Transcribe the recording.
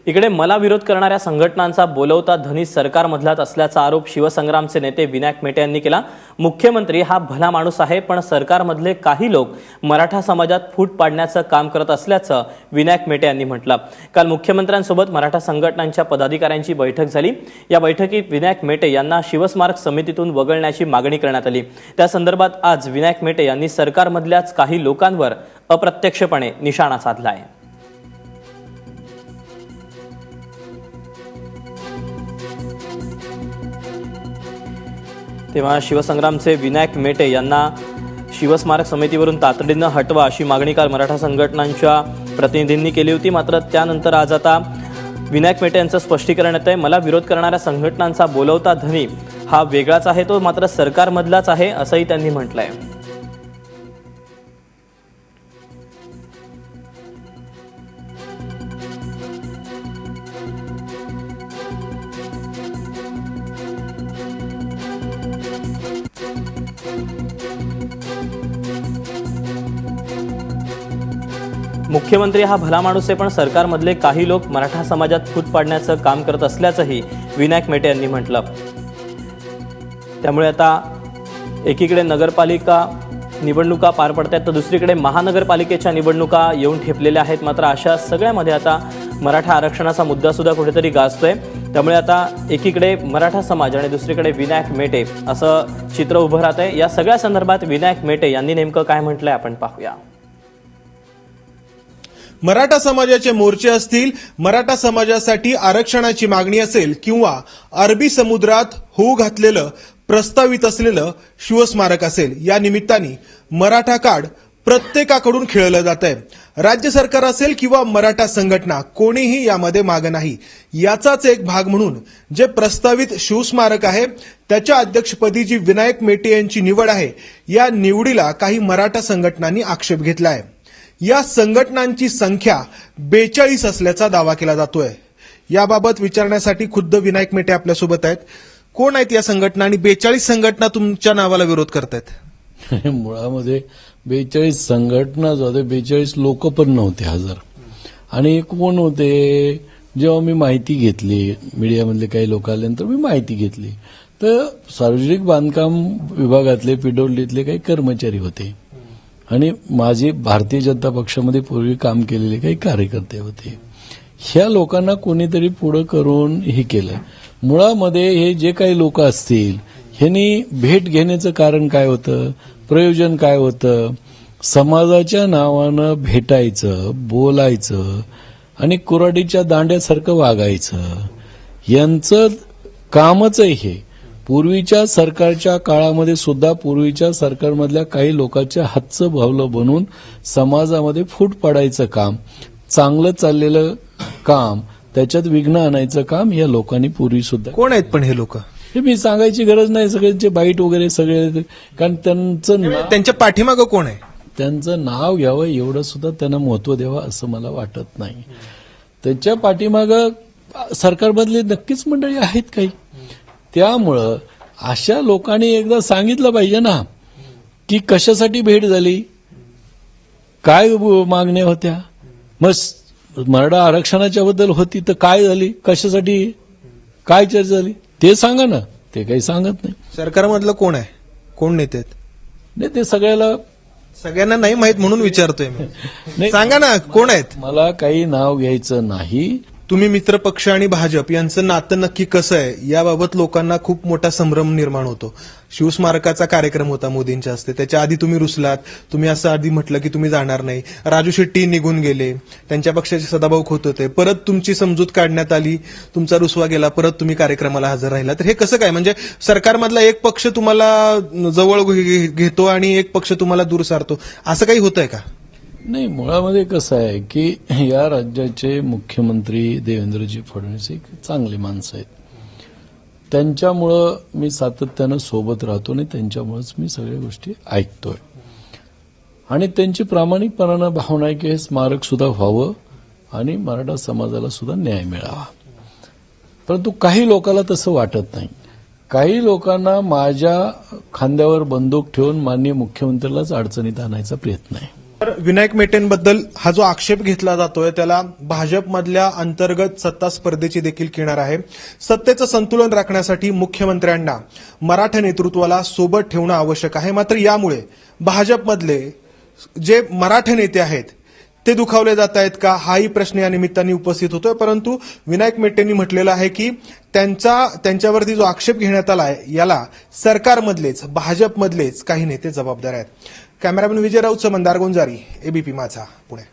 इकडे मला विरोध करणाऱ्या संघटनांचा बोलवता धनी सरकारमधलाच असल्याचा आरोप शिवसंग्रामचे नेते विनायक मेटे यांनी केला। मुख्यमंत्री हा भला माणूस आहे, पण सरकारमधले काही लोक मराठा समाजात फूट पाडण्याचं काम करत असल्याचं विनायक मेटे यांनी म्हटलं। काल मुख्यमंत्र्यांसोबत मराठा संघटनांच्या पदाधिकाऱ्यांची बैठक झाली। या बैठकीत विनायक मेटे यांना शिवस्मारक समितीतून वगळण्याची मागणी करण्यात आली। त्या संदर्भात आज विनायक मेटे यांनी सरकारमधल्याच काही लोकांवर अप्रत्यक्षपणे निशाणा साधला आहे। तेव्हा शिवसंग्रामचे विनायक मेटे यांना शिवस्मारक समितीवरून तातडीनं हटवा अशी मागणी काल मराठा संघटनांच्या प्रतिनिधींनी केली होती। मात्र त्यानंतर आज आता विनायक मेटे यांचं स्पष्टीकरण येतंय। मला विरोध करणाऱ्या संघटनांचा बोलवता धनी हा वेगळाच आहे, तो मात्र सरकारमधलाच आहे असंही त्यांनी म्हटलंय। मुख्यमंत्री हा भला माणूस आहे, पण सरकारमधले काही लोक मराठा समाजात फूट पाडण्याचं काम करत असल्याचंही विनायक मेटे यांनी म्हटलं। त्यामुळे आता एकीकडे नगरपालिका निवडणुका पार पडतात तर दुसरीकडे महानगरपालिकेच्या निवडणुका येऊन ठेपलेल्या आहेत। मात्र अशा सगळ्यामध्ये आता मराठा आरक्षणाचा मुद्दा सुद्धा कुठेतरी गाजतोय। त्यामुळे आता एकीकडे मराठा समाज आणि दुसरीकडे विनायक मेटे असं चित्र उभं राहत आहे। या सगळ्या संदर्भात विनायक मेटे यांनी नेमकं काय म्हटलंय आपण पाहूया। मराठा समाजाचे मोर्चे असतील, मराठा समाजासाठी आरक्षणाची मागणी असेल किंवा अरबी समुद्रात होऊ घातलेलं प्रस्तावित असलेलं शिवस्मारक असेल, या निमित्ताने मराठा कार्ड प्रत्येकाकडून खेळलं जात आहे। राज्य सरकार असेल किंवा मराठा संघटना, कोणीही यामध्ये मागे नाही। याचाच एक भाग म्हणून जे प्रस्तावित शिवस्मारक आहे त्याच्या अध्यक्षपदी जी विनायक मेटे यांची निवड आहे, या निवडीला काही मराठा संघटनांनी आक्षेप घेतला आहे। या संघटनांची संख्या 42 असल्याचा दावा केला जातोय। याबाबत विचारण्यासाठी खुद्द विनायक मेटे आपल्यासोबत आहेत। कोण आहेत या संघटना आणि 42 संघटना तुमच्या नावाला विरोध करतायत? मुळामध्ये 42 संघटना जो होते, 42 लोक पण नव्हते हजर। आणि कोण होते, जेव्हा मी माहिती घेतली, मीडियामधले काही लोक आल्यानंतर मी माहिती घेतली तर सार्वजनिक बांधकाम विभागातले पीडब्ल्यूडीतले काही कर्मचारी होते आणि माझे भारतीय जनता पक्षामध्ये पूर्वी काम केलेले काही कार्यकर्ते होते। ह्या लोकांना कोणीतरी पुढे करून हे केलं। मुळामध्ये हे जे काही लोक असतील ह्यांनी भेट घेण्याचं कारण काय होतं, प्रयोजन काय होतं, समाजाच्या नावानं भेटायचं, बोलायचं आणि कुऱ्हाडीच्या दांड्यासारखं वागायचं, यांचं कामच आहे हे। पूर्वीच्या सरकारच्या काळामध्ये सुद्धा पूर्वीच्या सरकारमधल्या काही लोकांच्या हातचं भावलं बनून समाजामध्ये फूट पाडायचं काम, चांगलं चाललेलं काम त्याच्यात विघ्न आणायचं काम या लोकांनी पूर्वी सुद्धा। कोण आहेत पण हे लोक? हे मी सांगायची गरज नाही, सगळ्यांचे बाईट वगैरे सगळे, कारण त्यांच्या पाठीमागं कोण आहे? त्यांचं नाव घ्यावं एवढं सुद्धा त्यांना महत्व द्यावं असं मला वाटत नाही। त्यांच्या पाठीमागं सरकारमधली नक्कीच मंडळी आहेत काही। त्यामुळं अशा लोकांनी एकदा सांगितलं पाहिजे ना की कशासाठी भेट झाली, काय मागण्या होत्या। मग मराठा आरक्षणाच्या बद्दल होती तर काय झाली, कशासाठी, काय चर्चा झाली ते सांगा ना। ते काही सांगत नाही। सरकारमधलं कोण आहे, कोण नेते आहेत? नाही, ते सगळ्यांना नाही माहित म्हणून विचारतोय मी। सांगा ना कोण आहेत? मला काही नाव घ्यायचं नाही। तुम्ही मित्रपक्ष आणि भाजप यांचं नातं नक्की कसं आहे याबाबत लोकांना खूप मोठा संभ्रम निर्माण होतो। शिवस्मारकाचा कार्यक्रम होता मोदींच्या हस्ते, त्याच्या आधी तुम्ही रुसलात, तुम्ही असं आधी म्हटलं की तुम्ही जाणार नाही। राजू शेट्टी निघून गेले, त्यांच्या पक्षाचे सदाभाऊ खोत होते, परत तुमची समजूत काढण्यात आली, तुमचा रुसवा गेला, परत तुम्ही कार्यक्रमाला हजर राहिला। तर हे कसं काय, म्हणजे सरकारमधला एक पक्ष तुम्हाला जवळ घेतो आणि एक पक्ष तुम्हाला दूर सारतो, असं काही होतंय का? नाही, मुळामध्ये कसं आहे की या राज्याचे मुख्यमंत्री देवेंद्रजी फडणवीस एक चांगले माणसं आहेत। त्यांच्यामुळं मी सातत्यानं सोबत राहतो आणि त्यांच्यामुळेच मी सगळ्या गोष्टी ऐकतोय आणि त्यांची प्रामाणिकपणानं भावना आहे की हे स्मारक सुद्धा व्हावं आणि मराठा समाजाला सुद्धा न्याय मिळावा। परंतु काही लोकांना तसं वाटत नाही। काही लोकांना माझ्या खांद्यावर बंदूक ठेवून माननीय मुख्यमंत्र्यालाच अडचणीत आणायचा प्रयत्न आहे। तर विनायक मेटेंबद्दल हा जो आक्षेप घेतला जातोय त्याला भाजपमधल्या अंतर्गत सत्ता स्पर्धेची देखील किनार आहे. सत्तेचं संतुलन राखण्यासाठी मुख्यमंत्र्यांना मराठा नेतृत्वाला सोबत ठेवणं आवश्यक आहे. मात्र यामुळे भाजपमधले जे मराठा नेते आहेत ते दुखावले जात आहेत का, हाही प्रश्न या निमित्ताने उपस्थित होतोय. परंतु विनायक मेटेंनी म्हटलेलं आहे की त्यांच्यावरती जो आक्षेप घेण्यात आला आहे याला सरकारमधलेच भाजपमधलेच काही नेते जबाबदार आहेत. कॅमेरामॅन विजय राऊत, मंदार गोंजारी, एबीपी माझा, पुणे.